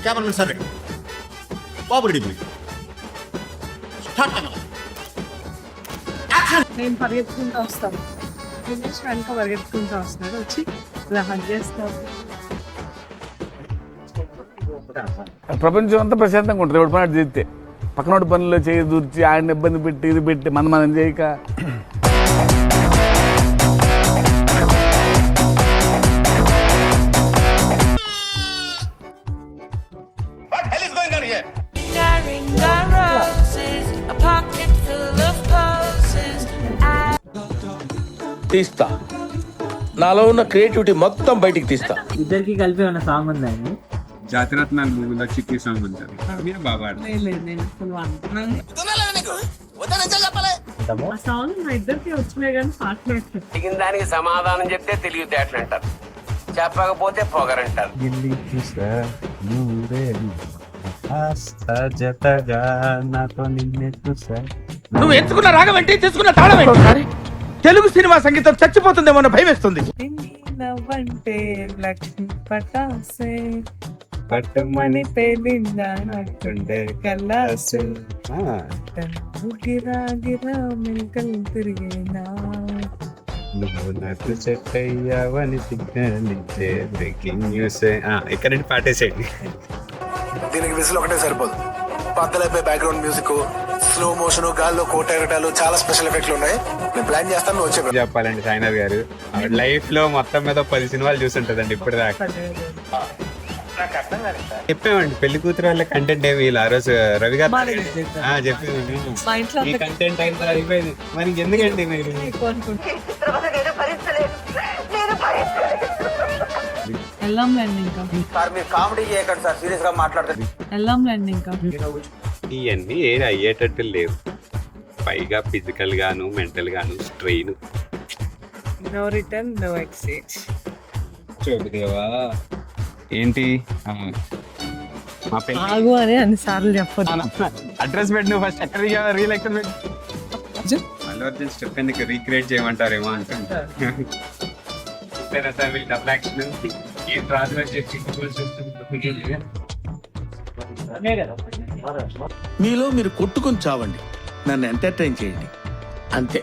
Camera sir బాబు ready start camera నేను పరిగెత్తుకుంటూ వస్తాను, దినేష్ వెనక పరిగెత్తుకుంటూ వస్తున్నాడు, వచ్చి ఇలా హగ్ చేస్తాను. ప్రపంచం అంతా ప్రశాంతంగా ఉంటుంది ఎవరి పని చేస్తే. పక్కనోడి పనుల్లో చేయి దూర్చి ఆయన ఇబ్బంది పెట్టి ఇది పెట్టి మనం చేయక తీస్తా. నాలో ఉన్న క్రియేటివిటీ మొత్తం బయటికి తీస్తా. ఇద్దరికి కలిపి ఉన్న సాంగ్ ఉందండి. జాతిరత్నాలు మూవీలో చిక్కి సాంగ్ ఉంటుంది. మీరు బాగా ఆ సాంగ్ మా ఇద్దరికి వచ్చినాయి కానీ పాటలేదు. అడిగిన దానికి సమాధానం చెప్తే తెలివితేటలు అంటారు, చెప్పకపోతే పొగరంటారు. నువ్వు ఎంచుకున్న రాగం ఏంటి, తీసుకున్న తాళం ఏంటి? తెలుగు సినిమా సంగీతం చచ్చిపోతుందేమో అన్న భయం వేస్తుంది. నవ్వంటే లక్ష్మి పటాసే పట్టుమని పేలిందంటుండే కల్లాసు గిరా గిరా మెల్కలు తిరిగేనా నువ్వు నాకు సెట్ అయ్యావని సిగ్నలిచ్చే బ్రేకింగ్ న్యూస్. ఇక్కడ నుండి పాటేసేయండి. దీనికి విజిల్ ఒకటే సరిపోదు, బద్దలైపోయి బ్యాక్గ్రౌండ్ మ్యూజిక్, స్లో మోషన్, గాల్లో కోట ఎగటాలు, చాలా స్పెషల్ ఎఫెక్ట్లు ఉన్నాయి. నేను ప్లాన్ చేస్తాను, వచ్చే చెప్పాలండి సాయినాథ్ గారు లైఫ్ లో మొత్తం మీద 10 సినిమాలు చూసుంటదండి ఇప్పుడు దాకా. చెప్పామండి పెళ్లి కూతురు వాళ్ళ కంటెంట్ ఏమి ఇలా ఆ రోజు రవి గారు చెప్పింది మా ఇంట్లో ఈ కంటెంట్ అయిపోయింది. మరి ఎందుకండి మీరు వెళ్ళాంలేండి ఇంకా సార్ మీరు కామెడీ చేయకండి సార్, సీరియస్ గా మాట్లాడతారు. వెళ్ళాంలేండి ఇంకా ఇవన్నీ ఏది అయ్యేటట్టు లేవు. పైగా ఫిజికల్ గాను మెంటల్ గాను strain. No return no exchange. చూపుదేవా ఏంటి మా పెళ్లి ఆగు అని అన్నిసార్లు చెప్పదు. అడ్రస్ పెట్టి నువ్వు ఫస్ట్ ఎక్కడ రీల్ ఎక్కడ పెట్టి అల్లు అర్జున్ స్టెప్ ఎందుకు రీక్రియేట్ చేయమంటారేమో అంటారు. మీలో మీరు కొట్టుకొని చావండి, నన్ను ఎంటర్టైన్ చేయండి అంతే.